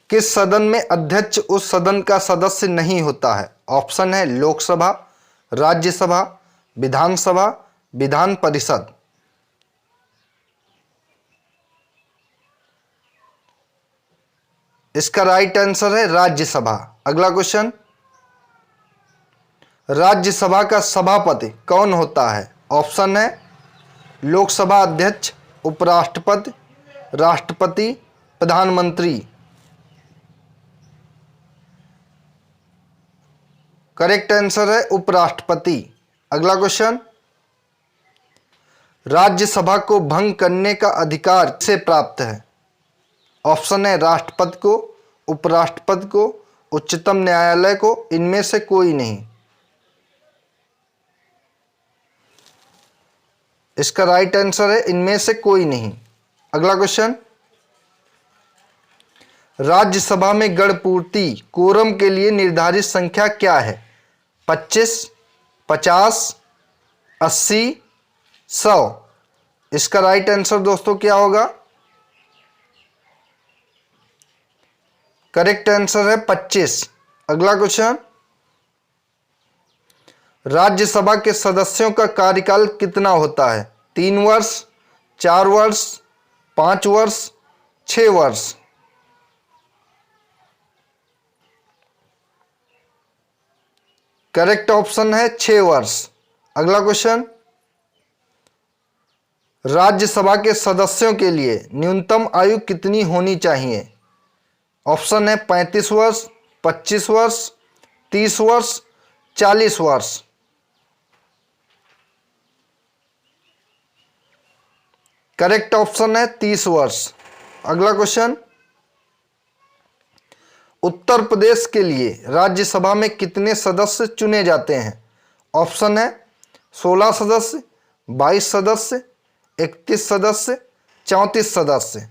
किस सदन में अध्यक्ष उस सदन का सदस्य नहीं होता है? ऑप्शन है लोकसभा, राज्यसभा, विधानसभा, विधान परिषद। इसका राइट आंसर है राज्यसभा। अगला क्वेश्चन, राज्यसभा का सभापति कौन होता है? ऑप्शन है लोकसभा अध्यक्ष, उपराष्ट्रपति, राष्ट्रपति, प्रधानमंत्री। करेक्ट आंसर है उपराष्ट्रपति। अगला क्वेश्चन, राज्यसभा को भंग करने का अधिकार किसे प्राप्त है? ऑप्शन है राष्ट्रपति को, उपराष्ट्रपति को, उच्चतम न्यायालय को, इनमें से कोई नहीं। इसका राइट आंसर है इनमें से कोई नहीं। अगला क्वेश्चन, राज्यसभा में गणपूर्ति कोरम के लिए निर्धारित संख्या क्या है? 25, 50, 80, 100। इसका राइट आंसर दोस्तों क्या होगा? करेक्ट आंसर है 25। अगला क्वेश्चन, राज्यसभा के सदस्यों का कार्यकाल कितना होता है? 3 वर्ष, 4 वर्ष, 5 वर्ष, 6 वर्ष। करेक्ट ऑप्शन है 6 वर्ष। अगला क्वेश्चन, राज्यसभा के सदस्यों के लिए न्यूनतम आयु कितनी होनी चाहिए? ऑप्शन है 35 वर्ष, 25 वर्ष, 30 वर्ष, 40 वर्ष। करेक्ट ऑप्शन है 30 वर्ष। अगला क्वेश्चन, उत्तर प्रदेश के लिए राज्यसभा में कितने सदस्य चुने जाते हैं? ऑप्शन है 16 सदस्य, 22 सदस्य, 31 सदस्य, 34 सदस्य।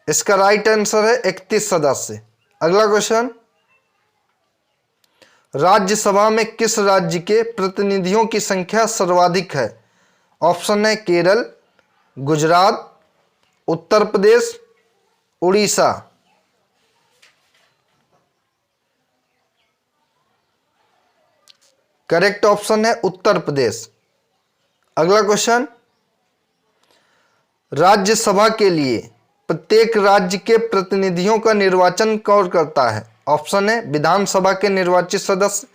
इसका राइट आंसर है 31 सदस्य। अगला क्वेश्चन, राज्यसभा में किस राज्य के प्रतिनिधियों की संख्या सर्वाधिक है? ऑप्शन है केरल, गुजरात, उत्तर प्रदेश, उड़ीसा। करेक्ट ऑप्शन है उत्तर प्रदेश। अगला क्वेश्चन, राज्यसभा के लिए प्रत्येक राज्य के प्रतिनिधियों का निर्वाचन कौन करता है? ऑप्शन है विधानसभा के निर्वाचित सदस्य,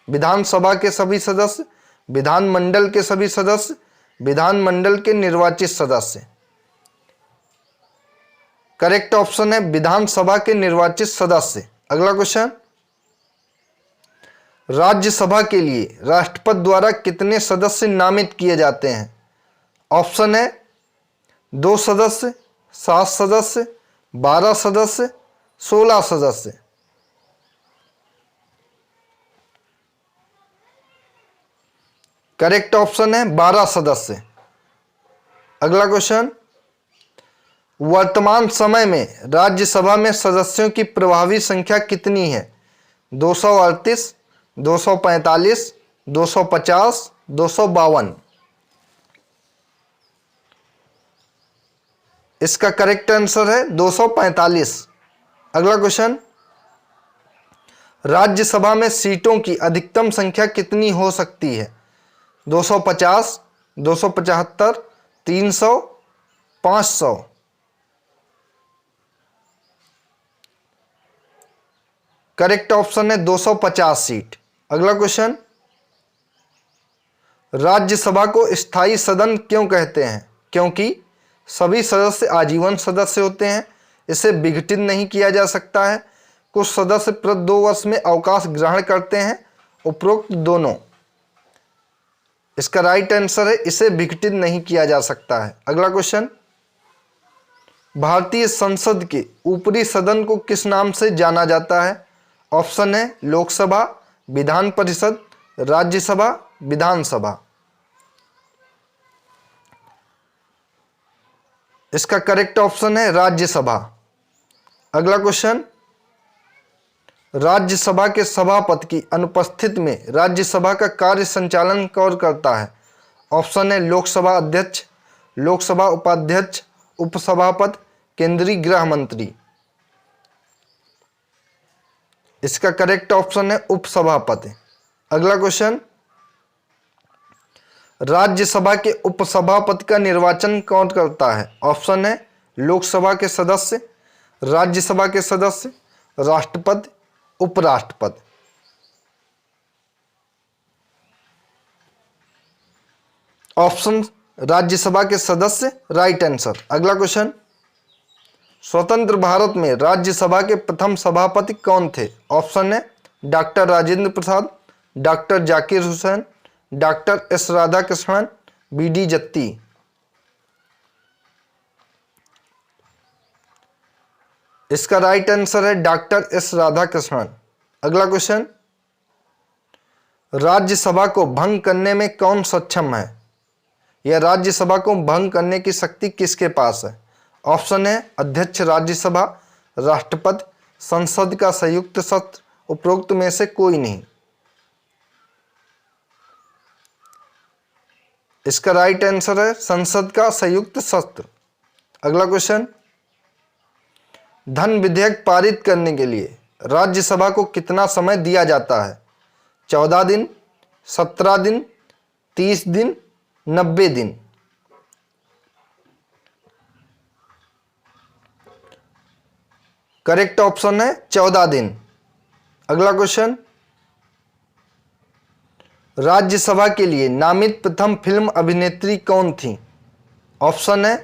विधानसभा के सभी सदस्य, विधानमंडल के सभी सदस्य, विधानमंडल के निर्वाचित सदस्य। करेक्ट ऑप्शन है विधानसभा के निर्वाचित सदस्य। अगला क्वेश्चन, राज्यसभा के लिए राष्ट्रपति द्वारा कितने सदस्य नामित किए जाते हैं? ऑप्शन है 2 सदस्य, 7 सदस्य, 12 सदस्य, 16 सदस्य। करेक्ट ऑप्शन है 12 सदस्य। अगला क्वेश्चन, वर्तमान समय में राज्यसभा में सदस्यों की प्रभावी संख्या कितनी है? 238, 245, 250, 252। इसका करेक्ट आंसर है 245। अगला क्वेश्चन, राज्यसभा में सीटों की अधिकतम संख्या कितनी हो सकती है? 250, 275, 300, 500। करेक्ट ऑप्शन है 250 सीट। अगला क्वेश्चन, राज्यसभा को स्थायी सदन क्यों कहते हैं? क्योंकि सभी सदस्य आजीवन सदस्य होते हैं, इसे विघटित नहीं किया जा सकता है, कुछ सदस्य प्रति 2 वर्ष में अवकाश ग्रहण करते हैं, उपरोक्त दोनों। इसका राइट आंसर है इसे विघटित नहीं किया जा सकता है। अगला क्वेश्चन, भारतीय संसद के ऊपरी सदन को किस नाम से जाना जाता है? ऑप्शन है लोकसभा, विधान परिषद, राज्यसभा, विधानसभा। इसका करेक्ट ऑप्शन है राज्यसभा। अगला क्वेश्चन, राज्यसभा के सभापति की अनुपस्थिति में राज्यसभा का कार्य संचालन कौन करता है? ऑप्शन है लोकसभा अध्यक्ष, लोकसभा उपाध्यक्ष, उपसभापति, केंद्रीय गृह मंत्री। इसका करेक्ट ऑप्शन है उपसभापति। अगला क्वेश्चन, राज्यसभा के उपसभापति का निर्वाचन कौन करता है? ऑप्शन है लोकसभा के सदस्य, राज्यसभा के सदस्य, राष्ट्रपति, उपराष्ट्रपति। ऑप्शन राज्यसभा के सदस्य राइट आंसर। अगला क्वेश्चन, स्वतंत्र भारत में राज्यसभा के प्रथम सभापति कौन थे? ऑप्शन है doctor Rajendra Prasad, doctor Zakir Hussain, doctor S Radhakrishnan, BD. Jatti. इसका राइट आंसर है डॉक्टर एस राधाकृष्णन। अगला क्वेश्चन, राज्यसभा को भंग करने में कौन सक्षम है? या राज्यसभा को भंग करने की शक्ति किसके पास है? ऑप्शन है अध्यक्ष राज्यसभा, राष्ट्रपति, संसद का संयुक्त सत्र, उपरोक्त में से कोई नहीं। इसका राइट आंसर है संसद का संयुक्त सत्र। अगला क्वेश्चन, धन विधेयक पारित करने के लिए राज्यसभा को कितना समय दिया जाता है? 14 दिन, 17 दिन, 30 दिन, 90 दिन। करेक्ट ऑप्शन है 14 दिन। अगला क्वेश्चन, राज्यसभा के लिए नामित प्रथम फिल्म अभिनेत्री कौन थी? ऑप्शन है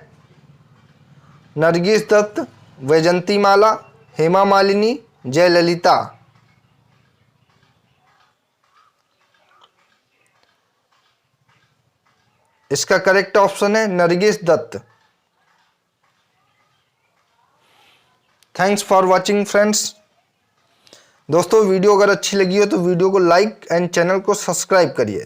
नरगिस दत्त, वैजंती माला, हेमा मालिनी, जयललिता। इसका करेक्ट ऑप्शन है Nargis Dutt. Thanks for watching friends. दोस्तों वीडियो अगर अच्छी लगी हो तो वीडियो को लाइक एंड चैनल को सब्सक्राइब करिए।